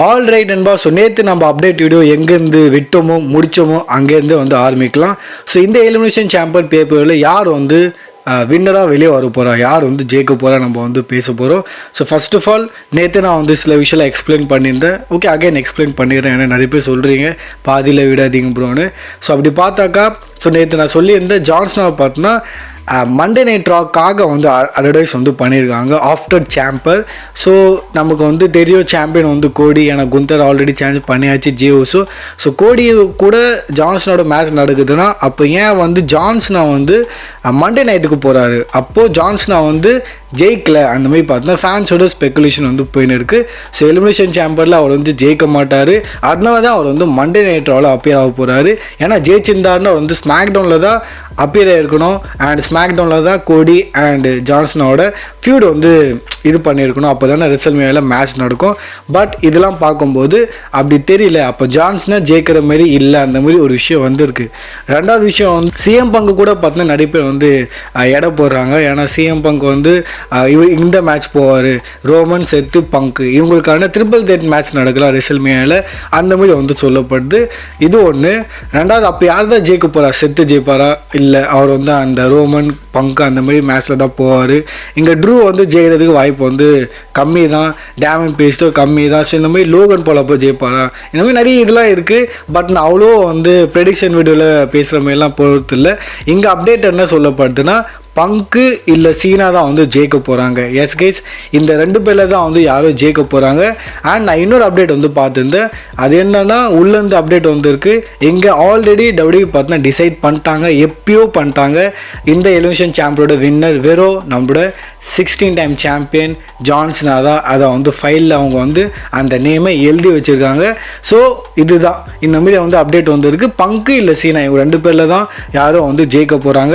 All right அன்பா. So நேற்று நம்ம அப்டேட் வீடியோ எங்கேருந்து விட்டோமோ முடிச்சோமோ அங்கேருந்து வந்து ஆரம்பிக்கலாம். ஸோ இந்த எலிமினேஷன் சாம்பியன் பேப்பரில் யார் வந்து வின்னராக வெளியே வர போகிறா, யார் வந்து ஜெயிக்க போகிறா, நம்ம வந்து பேச போகிறோம். ஸோ ஃபர்ஸ்ட் ஆஃப் ஆல் நேற்று நான் வந்து சில விஷயம்லாம் எக்ஸ்பிளைன் பண்ணியிருந்தேன். ஓகே, அகைன் எக்ஸ்பிளைன் பண்ணிடுறேன். ஏன்னா நிறைய பேர் சொல்கிறீங்க பாதியில் விடாதீங்க ப்ரோன்னு. ஸோ அப்படி பார்த்தாக்கா, ஸோ நேற்று நான் சொல்லியிருந்தேன் ஜான்சனாவை பார்த்தோன்னா மண்டே நைட் ராக்காக வந்து அட்வர்டைஸ் வந்து பண்ணியிருக்காங்க ஆஃப்டர் சாம்பர். ஸோ நமக்கு வந்து தெரியும் சாம்பியன் வந்து கோடி, ஏன்னா குந்தர் ஆல்ரெடி சேஞ்ச் பண்ணியாச்சு ஜியோஸோ. ஸோ கோடி கூட ஜான்சனோட மேட்ச் நடக்குதுன்னா அப்போ ஏன் வந்து ஜான்சனா வந்து மண்டே நைட்டுக்கு போகிறாரு? அப்போது ஜான்சனா வந்து ஜெயிக்கல அந்த மாதிரி பார்த்தோன்னா ஃபேன்ஸோட ஸ்பெகுலேஷன் வந்து போயின்னு இருக்குது. ஸோ எலிமினேஷன் சாம்பரில் அவர் வந்து ஜெயிக்க மாட்டார், அதனால தான் அவர் வந்து மண்டே நைட் ராவில் அப்பியர் ஆக போகிறாரு. ஏன்னா ஜெயிச்சிருந்தாருன்னு அவர் வந்து ஸ்மாக் டவுனில் தான் அப்பியர் ஆகிருக்கணும், அண்ட் ஸ்மாக் டவுனில் தான் கோடி அண்ட் ஜான்சனோட ஃபியூட் வந்து இது பண்ணியிருக்கணும். அப்போ தானே ரெசல்மேனியாவில் மேட்ச் நடக்கும். பட் இதெல்லாம் பார்க்கும்போது அப்படி தெரியல. அப்போ ஜான்சனா ஜெயிக்கிற மாதிரி இல்லை, அந்த மாதிரி ஒரு விஷயம் வந்துருக்கு. ரெண்டாவது விஷயம் வந்து சிஎம் பங்கு கூட பார்த்தீங்கன்னா நிறைய பேர் வந்து எடை போடுறாங்க. ஏன்னா சிஎம் பங்கு வந்து இந்த மேட்ச் போவார், ரோமன் செத்து பங்கு இவங்களுக்கான ட்ரிபிள் த்ரெட் மேட்ச் நடக்கலாம் ரெசல்மேனியாவில், அந்த மாதிரி வந்து சொல்லப்படுது. இது ஒன்று. ரெண்டாவது அப்போ யார் தான் ஜெயிக்க போகிறா? செத்து ஜெயிப்பாரா? இல்லை, அவர் வந்து அந்த ரோமன் பங்கு அந்த மாதிரி மேட்ச்சில் தான் போவார். இங்கே ட்ரூ வந்து ஜெயிக்கிறதுக்கு வாய்ப்பு வந்து கம்மி தான், டேமன் பேஸ்ட்டோ கம்மி தான். ஸோ இந்த மாதிரி லோகன் போல் அப்போ ஜெயிப்பாரா? இந்த மாதிரி நிறைய இதெல்லாம் இருக்குது. பட் நான் அவ்வளோ வந்து ப்ரெடிக்ஷன் வீடியோவில் பேசுகிற மாதிரிலாம் பொறுத்து இல்லை. இங்கே அப்டேட் என்ன சொல்லப்படுதுன்னா பங்கு இல்லை சீனா தான் வந்து ஜெயிக்க போகிறாங்க. எஸ் கைஸ், இந்த ரெண்டு பேரில் தான் வந்து யாரோ ஜெயிக்க போகிறாங்க. அண்ட் நான் இன்னொரு அப்டேட் வந்து பார்த்துருந்தேன். அது என்னன்னா உள்ளேருந்து அப்டேட் வந்துருக்கு. இங்கே ஆல்ரெடி டபிள்யூ பார்த்தா டிசைட் பண்ணிட்டாங்க, எப்பயோ பண்ணிட்டாங்க. இந்த எலிமினேஷன் சாம்பியனோட வின்னர் வெறும் நம்மளோட 16 டைம் சாம்பியன் ஜான்சனா தான். அதை வந்து ஃபைலில் அவங்க வந்து அந்த நேமை எழுதி வச்சுருக்காங்க. ஸோ இதுதான் இந்த மாதிரி வந்து அப்டேட் வந்துருக்கு. பங்கு இல்லை சீனா இவங்க ரெண்டு பேரில் தான் யாரும் வந்து ஜெயிக்க போகிறாங்க.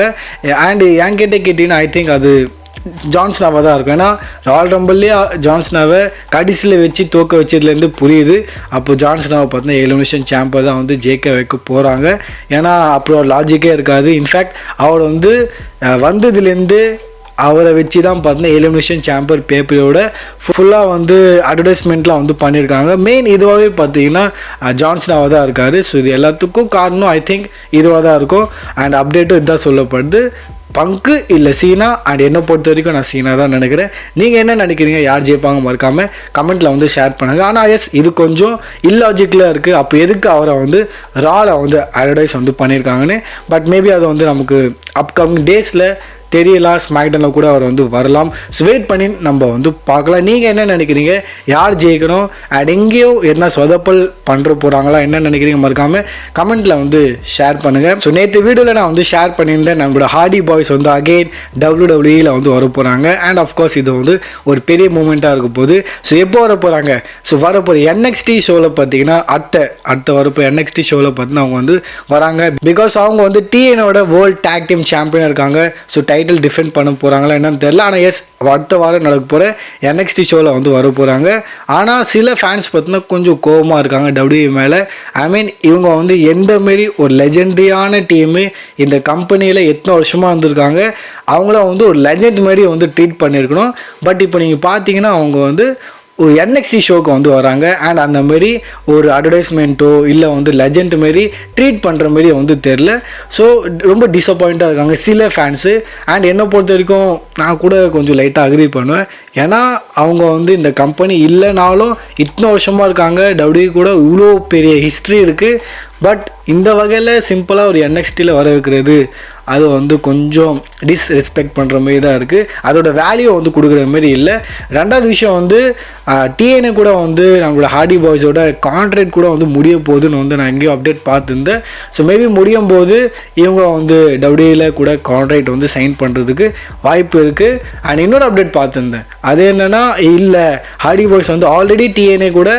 அண்ட் என்கிட்ட கேட்டிங்கன்னா ஐ திங்க் அது ஜான்சனாவாக தான் இருக்கும். ஏன்னா ராயல் ரம்பிள்லேயே ஜான்சனாவை கடைசியில் வச்சு தோக்க வச்சதுலேருந்து புரியுது. அப்போ ஜான்சனாவை பார்த்தீங்கன்னா எலிமினேஷன் சாம்பியன் தான் வந்து ஜெயிக்க வைக்க போகிறாங்க. ஏன்னா அப்புறம் லாஜிக்கே இருக்காது. இன்ஃபேக்ட் அவர் வந்து வந்ததுலேருந்து அவரை வச்சு தான் பார்த்தீங்கன்னா எலிமினேஷன் சாம்பியன் பேப்பரோட ஃபுல்லாக வந்து அட்வர்டைஸ்மெண்ட்லாம் வந்து பண்ணியிருக்காங்க. மெயின் இதுவாகவே பார்த்தீங்கன்னா ஜான்சனாவாக தான் இருக்கார். ஸோ இது எல்லாத்துக்கும் காரணம் ஐ திங்க் இதுவாக தான் இருக்கும். அண்ட் அப்டேட்டும் இதுதான் சொல்லப்படுது, பங்கு இல்லை சீனா. அண்ட் என்னை பொறுத்த வரைக்கும் நான் சீனா தான் நினைக்கிறேன். நீங்கள் என்ன நினைக்கிறீங்க? யார் ஜெயிப்பாங்க மறக்காமல் கமெண்ட்டில் வந்து ஷேர் பண்ணுங்கள். ஆனால் எஸ், இது கொஞ்சம் இல்லாஜிக்கலாக இருக்குது. அப்போ எதுக்கு அவரை வந்து ராவில் வந்து அட்வர்டைஸ் வந்து பண்ணியிருக்காங்கன்னு. பட் மேபி அதை வந்து நமக்கு அப்கமிங் டேஸில் தெரியலாம். ஸ்மாக்டவுனில் கூட அவர் வந்து வரலாம். ஸோ வெயிட் பண்ணி நம்ம வந்து பார்க்கலாம். நீங்கள் என்ன நினைக்கிறீங்க? யார் ஜெயிக்கணும்? அண்ட் எங்கேயோ என்ன சொதப்பல் பண்ணுற போகிறாங்களா? என்ன நினைக்கிறீங்க மறக்காமல் கமெண்ட்டில் வந்து ஷேர் பண்ணுங்கள். ஸோ நேற்று வீடியோவில் நான் வந்து ஷேர் பண்ணியிருந்தேன், நம்மளோட ஹார்டி பாய்ஸ் வந்து அகெயின் WWE வந்து வர போகிறாங்க. அண்ட் ஆஃப்கோர்ஸ் இது வந்து ஒரு பெரிய மூமெண்ட்டாக இருக்க போகுது. ஸோ எப்போ வர போகிறாங்க? ஸோ வரப்போகிற NXT ஷோவில் பார்த்தீங்கன்னா அடுத்த வரப்போ NXT ஷோவில் பார்த்தீங்கன்னா அவங்க வந்து வராங்க. பிகாஸ் அவங்க வந்து TNOட வேர்ல்ட் டேக் டீம் சாம்பியன் இருக்காங்க. ஸோ டைட்டில் டிஃபெண்ட் பண்ண போகிறாங்களா என்னன்னு தெரியல. ஆனால் எஸ், அடுத்த வாரம் நடக்க போகிற NXT ஷோவில் வந்து வர போகிறாங்க. ஆனால் சில ஃபேன்ஸ் பார்த்தீங்கன்னா கொஞ்சம் கோபமாக இருக்காங்க WWE மேலே. ஐ மீன் இவங்க வந்து எந்த மாரி ஒரு லெஜெண்டரியான டீமு இந்த கம்பெனியில் எத்தனை வருஷமாக வந்திருக்காங்க, அவங்கள வந்து ஒரு லெஜெண்ட் மாதிரி வந்து ட்ரீட் பண்ணியிருக்கணும். பட் இப்போ நீங்கள் பார்த்தீங்கன்னா அவங்க வந்து ஒரு NXT ஷோக்கு வந்து வராங்க. அண்ட் அந்த மாரி ஒரு அட்வர்டைஸ்மெண்ட்டோ இல்லை வந்து லெஜெண்ட் மாரி ட்ரீட் பண்ணுற மாரி வந்து தெரில. ஸோ ரொம்ப டிசப்பாயிண்ட்டாக இருக்காங்க சில ஃபேன்ஸு. அண்ட் என்னை பொறுத்த வரைக்கும் நான் கூட கொஞ்சம் லைட்டாக அக்ரி பண்ணுவேன். ஏன்னா அவங்க வந்து இந்த கம்பெனி இல்லைனாலும் இத்தனை வருஷமாக இருக்காங்க. WWE கூட இவ்வளோ பெரிய ஹிஸ்ட்ரி இருக்குது. பட் இந்த வகையில் சிம்பிளாக ஒரு NXTயில் வர வைக்கிறது அது வந்து கொஞ்சம் டிஸ்ரெஸ்பெக்ட் பண்ணுற மாதிரி தான் இருக்குது. அதோட வேல்யூ வந்து கொடுக்குற மாதிரி இல்லை. ரெண்டாவது விஷயம் வந்து TNA கூட வந்து நம்மளோட ஹார்டி பாய்ஸோட கான்ட்ராக்ட் கூட வந்து முடிய போகுதுன்னு வந்து நான் எங்கேயும் அப்டேட் பார்த்துருந்தேன். ஸோ மேபி முடியும் போது இவங்க வந்து WWE கூட கான்ட்ராக்ட் வந்து சைன் பண்ணுறதுக்கு வாய்ப்பு இருக்குது. அண்ட் இன்னொரு அப்டேட் பார்த்துருந்தேன், அது என்னென்னா இல்லை ஹார்டி பாய்ஸ் வந்து ஆல்ரெடி TNA கூட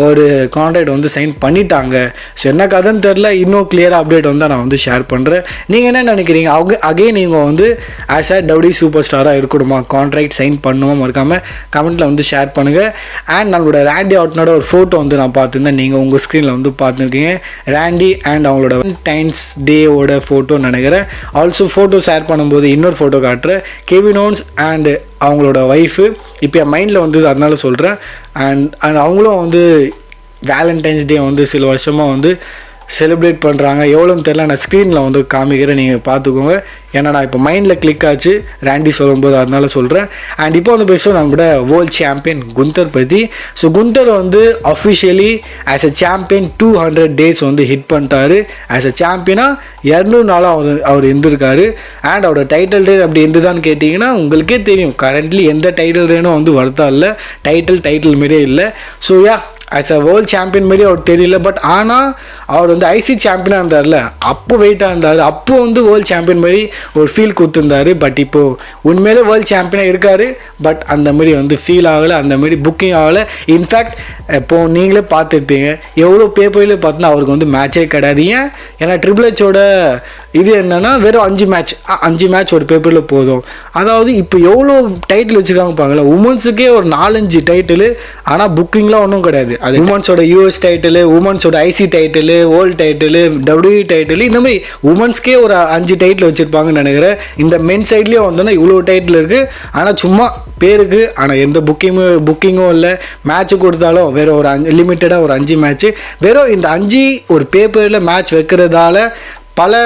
ஒரு கான்ட்ராக்ட் வந்து சைன் பண்ணிட்டாங்க. ஸோ என்ன கதைன்னு தெரில, இன்னும் கிளியராக அப்டேட் வந்து நான் வந்து ஷேர் பண்ணுறேன். நீங்கள் என்ன நினைக்கிறீங்க? அகைன் நீங்கள் வந்து ஆஸ் அ WWE சூப்பர் ஸ்டாராக இருக்கணுமா, கான்ட்ராக்ட் சைன் பண்ணுமா மறக்காமல் கமெண்ட்டில் வந்து ஷேர் பண்ணுங்கள். அண்ட் நம்மளோட ராண்டி ஆர்டனோட ஒரு ஃபோட்டோ வந்து நான் பார்த்துருந்தேன், நீங்கள் உங்கள் ஸ்க்ரீனில் வந்து பார்த்துருக்கீங்க. ராண்டி அண்ட் அவங்களோட டைன்ஸ் டேவோட ஃபோட்டோ நினைக்கிறேன். ஆல்சோ ஃபோட்டோ ஷேர் பண்ணும்போது இன்னொரு ஃபோட்டோ காட்டுறேன், கெவின் ஓவன்ஸ் அண்ட் அவங்களோட ஒய்ஃபு. இப்போ என் மைண்டில் வந்து அதனால சொல்கிறேன். அண்ட் அவங்களும் வந்து வேலண்டைன்ஸ் டே வந்து சில வருஷமாக வந்து செலிப்ரேட் பண்ணுறாங்க. எவ்வளோன்னு தெரியல, நான் ஸ்க்ரீனில் வந்து காமிக்கிறேன், நீங்கள் பார்த்துக்கோங்க. ஏன்னா நான் இப்போ மைண்டில் கிளிக் ஆச்சு ரேண்டி சொல்லும்போது, அதனால சொல்கிறேன். அண்ட் இப்போ வந்து பேசுவோம் நம்மளோட வேர்ல்ட் சாம்பியன் குந்தர் பற்றி. ஸோ குந்தர் வந்து officially as a champion 200 days வந்து ஹிட் பண்ணிட்டாரு. ஆஸ் அ சாம்பியனாக 200 நாளாக அவர் இருந்திருக்காரு. அண்ட் அவரோட டைட்டில் ரேன் அப்படி இருந்துதான்னு கேட்டிங்கன்னா உங்களுக்கே தெரியும், கரண்ட்லி எந்த டைட்டில் ரேனும் வந்து வருத்தா இல்லை, டைட்டில் மாரியே இல்லை. So as a world champion மாரி அவர் தெரியல. பட் ஆனால் அவர் வந்து ஐசி சாம்பியனாக இருந்தார்ல, அப்போ வெயிட்டாக இருந்தார், அப்போ வந்து வேர்ல்ட் சாம்பியன் மாதிரி ஒரு ஃபீல் கொடுத்துருந்தார். பட் இப்போது உண்மையிலே வேர்ல்ட் சாம்பியனாக இருக்கார். பட் அந்த மாதிரி வந்து ஃபீல் ஆகலை, அந்த மாதிரி புக்கிங் ஆகலை. இன்ஃபேக்ட் இப்போது நீங்களே பார்த்துருப்பீங்க, எவ்வளோ பேப்பர்லேயே பார்த்தோன்னா அவருக்கு வந்து மேட்சே கிடையாது. ஏன்னா ட்ரிபிள் ஹெச்சோட இது என்னென்னா வெறும் 5 மேட்ச் ஒரு பேப்பரில் போதும். அதாவது இப்போ எவ்வளோ டைட்டில் வச்சுருக்காங்க பாருங்களேன். உமன்ஸுக்கே ஒரு 4-5 டைட்டிலு, ஆனால் புக்கிங்லாம் ஒன்றும் கிடையாது. அது உமன்ஸோட யூஎஸ் டைட்டிலு, உமன்ஸோட IC title, world title, WE title, இந்த மாதிரி உமன்ஸ்க்கே ஒரு 5 டைட்டில் வச்சுருப்பாங்கன்னு நினைக்கிறேன். இந்த மென் சைட்லேயே வந்தோன்னா இவ்வளோ டைட்டில் இருக்குது, ஆனால் சும்மா பேருக்கு. ஆனால் எந்த புக்கிங்கும் இல்லை. மேட்ச்சு கொடுத்தாலும் வேறு ஒரு லிமிட்டடாக ஒரு 5 மேட்ச்சு, வெறும் இந்த 5 ஒரு பேப்பரில் மேட்ச் வைக்கிறதால பல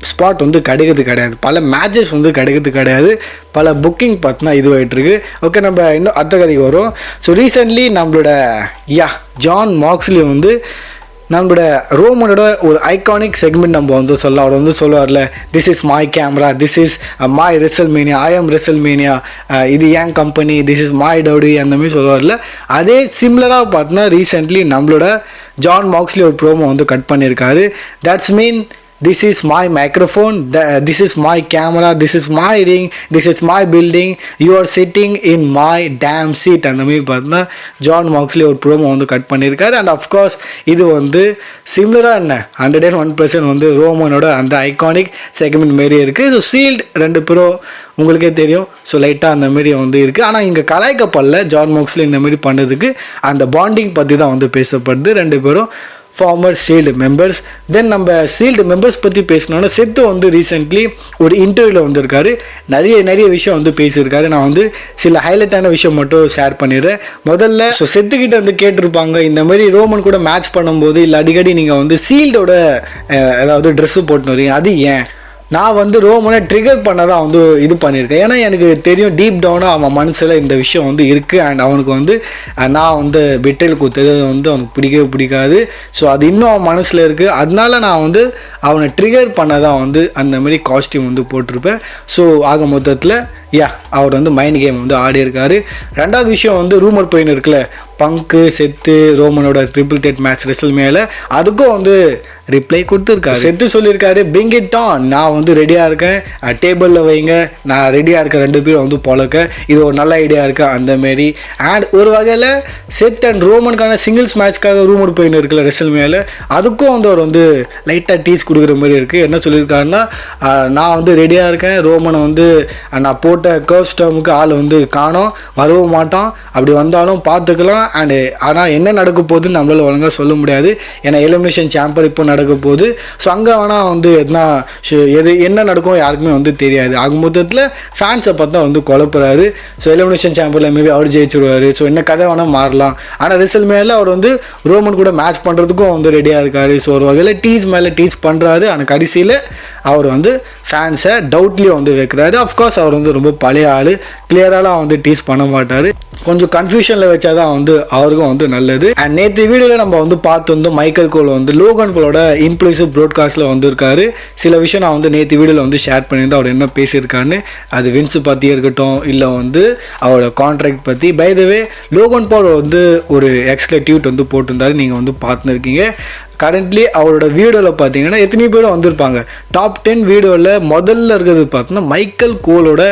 ஸ்பாட் வந்து கிடைக்கிறது கிடையாது, பல மேட்சஸ் வந்து கிடைக்கிறது கிடையாது, பல புக்கிங் பார்த்தினா இதுவாகிட்டுருக்கு. ஓகே, நம்ம இன்னும் அடுத்த கதைக்கு வரும். ஸோ ரீசெண்ட்லி நம்மளோட ஜான் மாக்ஸ்லி வந்து நம்மளோட ரோமனோட ஒரு ஐகானிக் செக்மெண்ட் நம்ம வந்து அவர் வந்து சொல்லுவார்ல, this is my camera, this is my WrestleMania, I am WrestleMania, இது ஏன் company, this is my dowdy, அந்த மாதிரி சொல்லுவார்ல. அதே சிம்லராக பார்த்தோன்னா ரீசெண்ட்லி நம்மளோட ஜான் மாக்ஸ்லி ஒரு ப்ரோமோ வந்து கட் பண்ணியிருக்காரு. That's mean this is my microphone, this is my camera, this is my ring, this is my building, you are sitting in my damn seat. அந்த மாதிரி பார்த்தா ஜான் மாக்ஸ்லி ஒரு ப்ரோமோ வந்து cut பண்ணியிருக்காரு. And of course இது வந்து சிம்லராக 101% வந்து ரோமனோட அந்த ஐகானிக் செக்மெண்ட் மாரியே இருக்குது. ஸோ சீல்டு 2 ப்ரோ உங்களுக்கே தெரியும். ஸோ லைட்டாக அந்த மாரி வந்து இருக்குது. ஆனால் இங்கே கலாய்க்கப்படல, ஜான் மாக்ஸ்லி இந்த மாதிரி பண்ணதுக்கு அந்த பாண்டிங் பற்றி தான் வந்து பேசப்படுது. 2 பேரும் ஃபார்மர் ஷீல்டு மெம்பர்ஸ். தென் நம்ம ஷீல்டு மெம்பர்ஸ் பற்றி பேசணுன்னா, செத்து வந்து ரீசெண்ட்லி ஒரு இன்டர்வியூவில் வந்திருக்காரு. நிறைய விஷயம் வந்து பேசியிருக்காரு. நான் வந்து சில ஹைலைட்டான விஷயம் மட்டும் ஷேர் பண்ணிடுறேன். முதல்ல செத்துக்கிட்ட வந்து கேட்டிருப்பாங்க, இந்த மாதிரி ரோமன் கூட மேட்ச் பண்ணும்போது இல்லை அடிக்கடி நீங்கள் வந்து ஷீல்டோட ஏதாவது ட்ரெஸ்ஸு போட்டுன்னு வரீங்க, அது ஏன்? நான் வந்து ரோமனை ட்ரிகர் பண்ண தான் வந்து இது பண்ணியிருக்கேன். ஏன்னா எனக்கு தெரியும் டீப் டவுனாக அவன் மனசில் இந்த விஷயம் வந்து இருக்குது. அண்ட் அவனுக்கு வந்து நான் வந்து பெட்ரில் குத்துறது வந்து அவனுக்கு பிடிக்காது. ஸோ அது இன்னும் அவன் மனசில் இருக்குது. அதனால நான் வந்து அவனை ட்ரிகர் பண்ண தான் வந்து அந்த மாதிரி காஸ்டியூம் வந்து போட்டிருப்பேன். ஸோ ஆக மொத்தத்தில் அவர் வந்து மைண்ட் கேம் வந்து ஆடி இருக்காரு. 2வது விஷயம் வந்து ரூமர் போயின்னு இருக்குல்ல, பங்கு செத்து ரோமனோட ட்ரிபிள் த்ரெட் மேட்ச் ரெசல்மேனியா, அதுக்கும் வந்து ரிப்ளை கொடுத்துருக்காரு. செத்து சொல்லியிருக்காரு, பிரிங் இட் ஆன், நான் வந்து ரெடியாக இருக்கேன், டேபிளில் வைங்க, நான் ரெடியாக இருக்கேன் 2 பேரும் வந்து பொழக்க, இது ஒரு நல்ல ஐடியா இருக்குது அந்தமாரி. அண்ட் ஒரு வகையில் செத் அண்ட் ரோமனுக்கான சிங்கிள்ஸ் மேட்ச்க்காக ரூமர் போயின்னு இருக்குல்ல ரெசல்மேனியா, அதுக்கும் வந்து அவர் வந்து லைட்டாக டீஸ் கொடுக்குற மாதிரி இருக்குது. என்ன சொல்லியிருக்காருன்னா, நான் வந்து ரெடியாக இருக்கேன், ரோமனை வந்து நான் போட்ட கர்வ் ஸ்டம்முக்கு ஆள் வந்து காணோம், வரவும் மாட்டான், அப்படி வந்தாலும் பார்த்துக்கலாம். அண்டு ஆனால் என்ன நடக்க போகுதுன்னு நம்மளால் ஒழுங்காக சொல்ல முடியாது. ஏன்னா எலிமினேஷன் சாம்பர் இப்போ நடக்க போகுது. ஸோ அங்கே வேணால் வந்து என்ன நடக்கும் யாருக்குமே வந்து தெரியாது. ஆக மொத்தத்தில் ஃபேன்ஸை பார்த்தா வந்து குழப்புறாரு. ஸோ எலிமினேஷன் சாம்பரில் மேபி அவர் ஜெயிச்சிருவார். ஸோ என்ன கதை வேணால் மாறலாம். ஆனால் ரிசல்மேனியாவில் அவர் வந்து ரோமன் கூட மேட்ச் பண்ணுறதுக்கும் வந்து ரெடியாக இருக்கார். ஸோ ஒரு வகையில் டீஸ் மேலே டீஸ் பண்ணுறாரு. ஆனால் கடைசியில் அவர் வந்து ஃபேன்ஸை டவுட்லேயும் வந்து வைக்கிறாரு. அஃப்கோர்ஸ் அவர் வந்து ரொம்ப பழைய ஆள், கிளியராலாம் வந்து டீஸ் பண்ண மாட்டார். கொஞ்சம் கன்ஃபியூஷனில் வச்சா தான் வந்து அவருக்கும் வந்து நல்லது. அண்ட் நேற்று வீடியோவில் நம்ம வந்து பார்த்துருந்தோம், மைக்கேல் கோல் வந்து லோகன் போலோட இன்க்ளூசிவ் ப்ராட்காஸ்ட்டில் வந்திருக்காரு. சில விஷயம் நான் வந்து நேற்று வீடியோவில் வந்து ஷேர் பண்ணியிருந்தேன். அவர் என்ன பேசியிருக்காருன்னு, அது வின்ஸு பற்றியே இருக்கட்டும், இல்லை வந்து அவரோட கான்ட்ராக்ட் பற்றி. பை த வே லோகன் பால் வந்து ஒரு எக்ஸ்ட்ரா ட்வீட் வந்து போட்டிருந்தாரு, நீங்கள் வந்து பார்த்துருக்கீங்க. கரண்ட்லி அவரோட வீடியோவில் பார்த்தீங்கன்னா எத்தனை பேரும் வந்திருப்பாங்க. டாப் 10 வீடியோவில் முதல்ல இருக்கிறது பார்த்தோன்னா மைக்கேல் கோலோட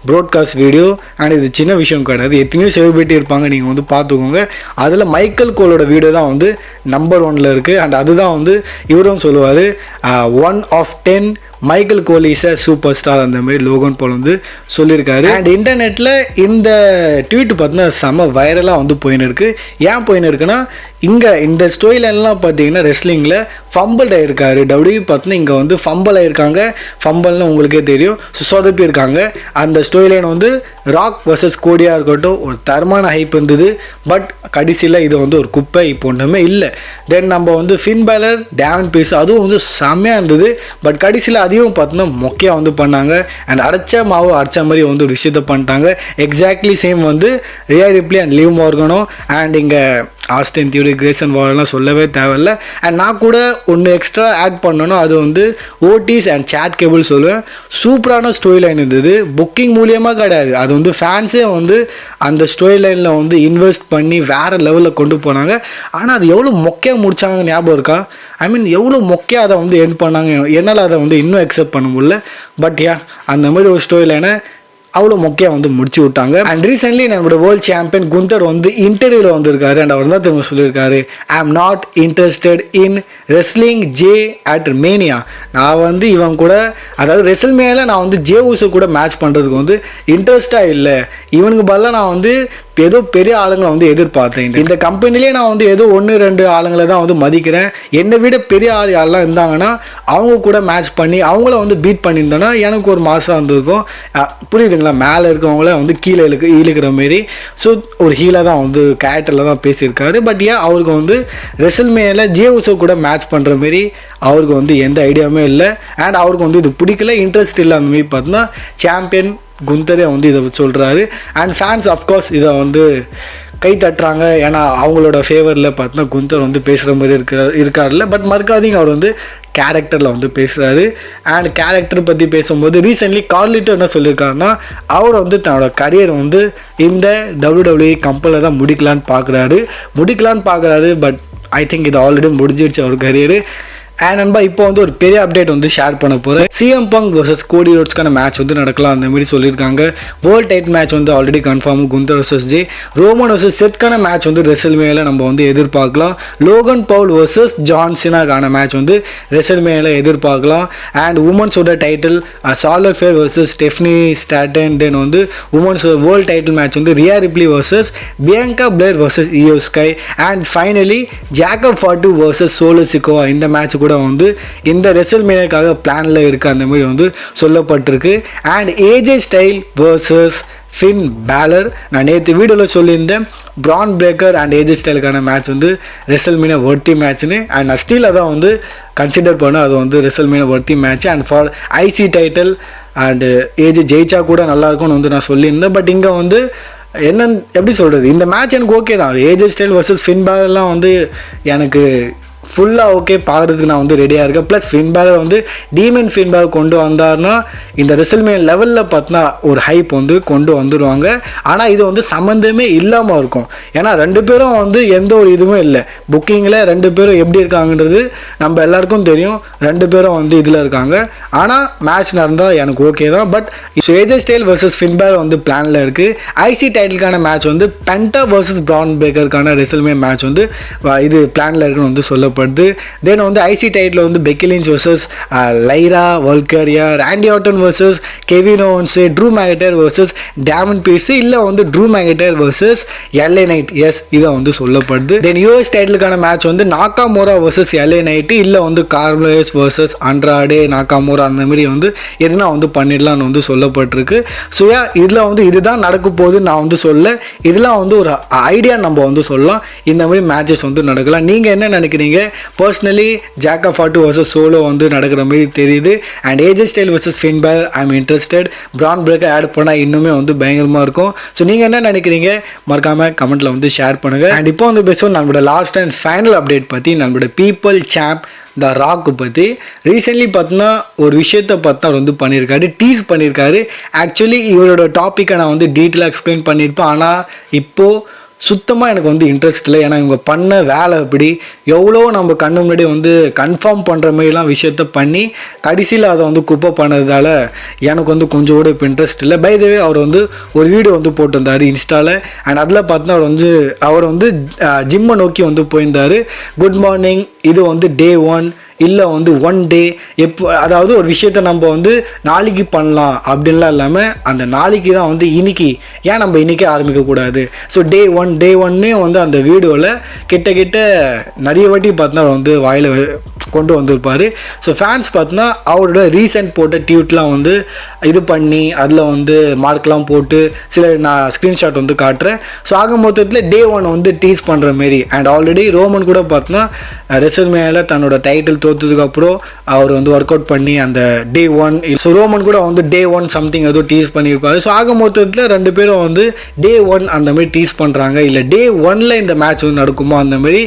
ப்ராட்காஸ்ட் வீடியோ. அண்ட் இது சின்ன விஷயம் கிடையாது, எத்தனையோ செலிபிரிட்டி இருப்பாங்க, நீங்கள் வந்து பார்த்துக்கோங்க. அதில் மைக்கேல் கோலோட வீடியோ தான் வந்து நம்பர் 1ல் இருக்குது. அண்ட் அதுதான் வந்து இவரும் சொல்லுவார், 1 of 10 Michael Kohli is super star அந்த மாதிரி லோகன் பால் வந்து சொல்லியிருக்காரு. அண்ட் இன்டர்நெட்டில் இந்த ட்வீட் பார்த்தீங்கன்னா செம வைரலாக வந்து போயின்னு இருக்குது. ஏன் போயின்னு இருக்குன்னா இங்கே இந்த ஸ்டோரியிலலாம் பார்த்தீங்கன்னா ரெஸ்லிங்கில் ஃபம்பிள் ஆகிருக்காரு. டபிள்யூ பார்த்தீங்கன்னா இங்கே வந்து ஃபம்பிள் ஆகிருக்காங்க. ஃபம்பிள்னு உங்களுக்கே தெரியும், சொதப்பி இருக்காங்க. அந்த ஸ்டோரி லைன் வந்து ராக் வர்சஸ் கோடியாக இருக்கட்டும் ஒரு தரமான ஹைப் இருந்தது. பட் கடைசியில் இது வந்து ஒரு குப்பை, இப்போ ஒன்றுமே இல்லை. தென் நம்ம வந்து ஃபின் பேலர் டேவன் பீஸ் அதுவும் வந்து செம்மையாக இருந்தது. பட் கடைசியில் அதையும் பார்த்தீங்கன்னா மொக்கையாக வந்து பண்ணாங்க. அண்ட் அரைச்ச மாவு அரைச்ச மாதிரி வந்து ஒரு விஷயத்த பண்ணிட்டாங்க. எக்ஸாக்ட்லி சேம் வந்து ரியா ரிப்ளி அண்ட் லிவ் மார்கனோ அண்ட் இங்கே ஆஸ்டின் தியூரி கிரேசன் வாலெலாம் சொல்லவே தேவையில்லை. அண்ட் நான் கூட ஒன்று எக்ஸ்ட்ரா ஆட் பண்ணணும், அது வந்து ஓடிஸ் அண்ட் சேட் கேபிள் சொல்லுவேன். சூப்பரான ஸ்டோரி லைன் இருந்தது. புக்கிங் மூலியமாக கிடையாது, அது வந்து ஃபேன்ஸே வந்து அந்த ஸ்டோரி லைனில் வந்து இன்வெஸ்ட் பண்ணி வேறு லெவலில் கொண்டு போனாங்க. ஆனால் அது எவ்வளோ மொக்கையாக முடித்தாங்க ஞாபகம் இருக்கா? ஐ மீன் எவ்வளோ மொக்கையாக அதை வந்து என் பண்ணாங்க. என்னால் அதை வந்து இன்னும் அக்செப்ட் பண்ண முடியல. பட் அந்த மாதிரி ஒரு ஸ்டோரி லைனை அவ்வளோ மொக்கையாக வந்து முடிச்சு விட்டாங்க. அண்ட் ரீசென்ட்லி நம்மளோட வேர்ல்ட் சாம்பியன் குந்தர் வந்து இன்டர்வியூவில் வந்திருக்காரு. அண்ட் அவர் தான் திரும்ப சொல்லியிருக்காரு, I am not interested in wrestling Jey at mania. நான் வந்து இவன் கூட, அதாவது ரெஸ்ல்மேனியாவில் நான் வந்து ஜே ஊசோ கூட மேட்ச் பண்ணுறதுக்கு வந்து இன்ட்ரெஸ்டாக இல்லை. இவனுக்கு பதிலாக நான் வந்து ஏதோ பெரிய ஆளுங்களை வந்து எதிர்பார்த்தேன். இந்த கம்பெனிலே நான் வந்து ஏதோ 1-2 ஆளுங்களை தான் வந்து மதிக்கிறேன். என்னை விட பெரிய ஆள் யாரெல்லாம் இருந்தாங்கன்னா அவங்க கூட மேட்ச் பண்ணி அவங்கள வந்து பீட் பண்ணியிருந்தேன்னா எனக்கு ஒரு மாதம் இருந்திருக்கும். புரியுதுங்களா? மேலே இருக்கவங்கள வந்து கீழே இழுக்கிற மாரி. ஸோ ஒரு ஹீலாக தான் வந்து கேரக்டரில் தான் பேசியிருக்காரு. பட் அவருக்கு வந்து ரெஸ்ல்மேனியாவில் ஜே ஊசோ கூட மேட்ச் பண்ணுற மாரி அவருக்கு வந்து எந்த ஐடியாவுமே இல்லை. அண்ட் அவருக்கு வந்து இது பிடிக்கல, இன்ட்ரெஸ்ட் இல்லை. அந்த மாதிரி பார்த்தோன்னா சாம்பியன் குந்தரே வந்து இதை சொல்கிறாரு. அண்ட் ஃபேன்ஸ் அஃப்கோர்ஸ் இதை வந்து கை தட்டுறாங்க. ஏன்னா அவங்களோட ஃபேவரில் பார்த்தோன்னா குந்தர் வந்து பேசுகிற மாதிரி இருக்கார்ல. பட் மறுக்காதீங்க, அவர் வந்து கேரக்டரில் வந்து பேசுகிறாரு. அண்ட் கேரக்டர் பற்றி பேசும்போது ரீசெண்ட்லி கார்லிட்டோ என்ன சொல்லியிருக்காருன்னா அவர் வந்து தன்னோட கரியர் வந்து இந்த WWE கம்பெனியில் தான் முடிக்கலான்னு பார்க்குறாரு. பட் ஐ திங்க் இது ஆல்ரெடி முடிஞ்சிருச்சு அவர் கரியரு. அண்ட் நண்பா இப்போ வந்து ஒரு பெரிய அப்டேட் வந்து ஷேர் பண்ண போகிறேன். சிஎம் பங்க் வர்சஸ் கோடி ரோட்ஸ்க்கான மேட்ச் வந்து நடக்கலாம் அந்த மாதிரி சொல்லியிருக்காங்க. வேர்ல்ட் டைட்டில் மேட்ச் வந்து already confirm Gunther versus Jey. Roman versus செத்க்கான மேட்ச் வந்து ரெஸ்ல்மேனியாவில் நம்ம வந்து எதிர்பார்க்கலாம். லோகன் பவுல் வர்சஸ் ஜான் சினாக்கான மேட்ச் வந்து ரெஸ்ல்மேனியாவில் எதிர்பார்க்கலாம். அண்ட் உமன்ஸோட title Charlotte Flair versus Stephanie Stratton. Then வந்து உமன்ஸ் வேர்ல்ட் டைட்டில் மேட்ச் வந்து Rhea Ripley versus Bianca Belair versus Iyo Sky. And finally Jacob Fatu versus Solo Sikoa. இந்த match கூட வந்து இந்த ரெஸ்ல்மேனியாக்காக பிளானில் இருக்குது அந்த மாதிரி வந்து சொல்லப்பட்டிருக்கு. And AJ Styles versus Finn Balor. நான் நேற்று வீடியோவில் சொல்லியிருந்தேன் பிரான் பிரேக்கர் அண்ட் ஏஜே ஸ்டைலுக்கான மேட்ச் வந்து ரெஸ்ல்மேனியா வர்த்தி மேட்ச்னு. அண்ட் நான் ஸ்டில் அதான் வந்து கன்சிடர் பண்ணேன், அது வந்து WrestleMania worthy match. And for IC title and AJ ஜெயிச்சா கூட நல்லாயிருக்கும்னு வந்து நான் சொல்லியிருந்தேன். பட் இங்கே வந்து என்னன்னு எப்படி சொல்கிறது, இந்த மேட்ச் எனக்கு ஓகே தான். ஏஜே ஸ்டைல் வர்சஸ் ஃபின் பேலர்லாம் வந்து எனக்கு ஃபுல்லாக ஓகே பார்க்குறதுக்கு நான் வந்து ரெடியாக இருக்கேன். ப்ளஸ் ஃபின் பேலர் வந்து டீமன் ஃபின் பேலர் கொண்டு வந்தார்னா இந்த ரெஸ்ல்மேனியா லெவலில் பார்த்தா ஒரு ஹைப் வந்து கொண்டு வந்துடுவாங்க. ஆனால் இது வந்து சம்மந்தமே இல்லாமல் இருக்கும். ஏன்னா 2 பேரும் வந்து எந்த ஒரு இதுவுமே இல்லை. புக்கிங்கில் 2 பேரும் எப்படி இருக்காங்கன்றது நம்ம எல்லாருக்கும் தெரியும். 2 பேரும் வந்து இதில் இருக்காங்க. ஆனால் மேட்ச் நடந்தால் எனக்கு ஓகே தான். But AJ Styles versus Finn Balor வந்து பிளானில் இருக்குது. ஐசி டைட்டிலுக்கான மேட்ச் வந்து பென்டா வர்சஸ் பிரான் பிரேக்கருக்கான ரெஸ்ல்மேனியா மேட்ச் வந்து இது பிளானில் இருக்குன்னு வந்து சொல்லப்படுது. தென் வந்து ஐசி டைட்டில் வந்து Becky Lynch versus Lyra Valkyria, Randy Orton versus Kevin Owens, Drew McIntyre versus Damian Priest, இல்லை வந்து Drew McIntyre versus LA Knight. Yes இதை வந்து சொல்லப்படுது. தென் யூஎஸ் டைட்டிலுக்கான மேட்ச் வந்து நாகாமோரா வர்சஸ் எல்ஏ நைட்டு, இல்லை வந்து கார்லோஸ் வர்சஸ் அண்ட்ராடே நாகாமோரா. அந்த மாதிரி வந்து எதுனா வந்து பண்ணிடலான்னு வந்து சொல்லப்பட்டிருக்கு. ஸோ இதில் வந்து இதுதான் நடக்க போகுது நான் வந்து சொல்ல, இதெல்லாம் வந்து ஒரு ஐடியா நம்ம வந்து சொல்லலாம். இந்த மாதிரி மேட்சஸ் வந்து நடக்கலாம். நீங்கள் என்ன நினைக்கிறீங்க? Personally Jacob Fatu versus Solo வந்து நடக்கிற மாதிரி தெரியுது. And AJ Styles versus Finn Balor I am interested. Bron Breakker add பண்ணால் இன்னுமே வந்து பயங்கரமாக இருக்கும். ஸோ நீங்கள் என்ன நினைக்கிறீங்க மறக்காமல் கமெண்ட்டில் வந்து ஷேர் பண்ணுங்கள். அண்ட் இப்போ வந்து பேசுவோம் நம்மளோட லாஸ்ட் அண்ட் ஃபைனல் அப்டேட் பற்றி, நம்மளோட பீப்புள் சாம்ப் த ராக்கு பற்றி. ரீசென்ட்லி பார்த்தோன்னா ஒரு விஷயத்தை பார்த்தா அவர் வந்து டீஸ் பண்ணியிருக்காரு. ஆக்சுவலி இவரோட டாப்பிக்கை நான் வந்து டீட்டெயிலாக எக்ஸ்பிளைன் பண்ணியிருப்பேன். ஆனால் இப்போது சுத்தமாக எனக்கு வந்து இன்ட்ரெஸ்ட் இல்லை. ஏன்னா இவங்க பண்ண வேலை அப்படி எவ்வளோ நம்ம கண்ணு முன்னாடி வந்து கன்ஃபார்ம் பண்ணுற மாதிரிலாம் விஷயத்த பண்ணி கடைசியில் அதை வந்து குப்பை பண்ணதால் எனக்கு வந்து கொஞ்சம் கூட இப்போ இன்ட்ரெஸ்ட் இல்லை. பை த வே அவர் வந்து ஒரு வீடியோ வந்து போட்டிருந்தார் இன்ஸ்டாவில். அண்ட் அதில் பார்த்தா அவர் வந்து ஜிம்மை நோக்கி வந்து போயிருந்தார். குட் மார்னிங், இது வந்து டே 1, இல்லை வந்து ஒன் டே எப்போ, அதாவது ஒரு விஷயத்த நம்ம வந்து நாளைக்கு பண்ணலாம் அப்படின்லாம் இல்லாமல் அந்த நாளைக்கு தான் வந்து இன்னைக்கு, ஏன் நம்ம இன்றைக்கே ஆரம்பிக்கக்கூடாது. ஸோ டே ஒன்னே வந்து அந்த வீடியோவில் கிட்ட நிறைய வாட்டி பார்த்தா வந்து வாயில் கொண்டு வந்திருப்பார். ஸோ ஃபேன்ஸ் பார்த்தோன்னா அவரோட ரீசெண்ட் போட்ட ட்வீட்லாம் வந்து இது பண்ணி அதில் வந்து மார்க்லாம் போட்டு சில நான் ஸ்க்ரீன்ஷாட் வந்து காட்டுறேன். ஸோ ஆக மொத்தத்தில் டே ஒன் வந்து டீஸ் பண்ணுற மாரி. அண்ட் ஆல்ரெடி ரோமன் கூட பார்த்தோன்னா ரெசல்மேனியாவில் தன்னோட டைட்டில் தோற்றதுக்கப்புறம் அவர் வந்து ஒர்க் அவுட் பண்ணி அந்த டே ஒன், ஸோ ரோமன் கூட வந்து டே ஒன் சம்திங் ஏதோ டீஸ் பண்ணியிருப்பாரு. ஸோ ஆக மொத்தத்தில் ரெண்டு பேரும் வந்து டே ஒன் அந்த மாதிரி டீஸ் பண்ணுறாங்க. இல்லை டே ஒன்ல இந்த மேட்ச் வந்து நடக்குமோ அந்த மாதிரி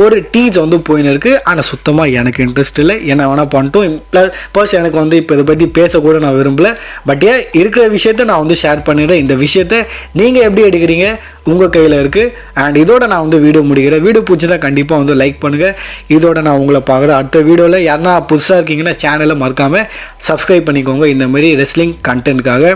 ஒரு டீஸ் வந்து போயின்னு இருக்குது. ஆனால் சுத்தமாக எனக்கு இன்ட்ரெஸ்ட் இல்லை, என்ன வேணால் பண்ணிட்டோம். ப்ளஸ் எனக்கு வந்து இப்போ இதை பற்றி பேசக்கூட நான் விரும்பலை. பட் ஏன் இருக்கிற விஷயத்த நான் வந்து ஷேர் பண்ணிடுறேன். இந்த விஷயத்த நீங்கள் எப்படி எடுக்கிறீங்க உங்கள் கையில் இருக்குது. அண்ட் இதோட நான் வந்து வீடியோ முடிக்கிறேன். வீடியோ பிடிச்சதா கண்டிப்பாக வந்து லைக் பண்ணுங்கள். இதோட நான் உங்களை பார்க்குறேன் அடுத்த வீடியோவில். யாருன்னா புதுசாக இருக்கீங்கன்னா சேனலை மறக்காமல் சப்ஸ்கிரைப் பண்ணிக்கோங்க இந்த மாதிரி ரெஸ்லிங் கண்டென்ட்காக.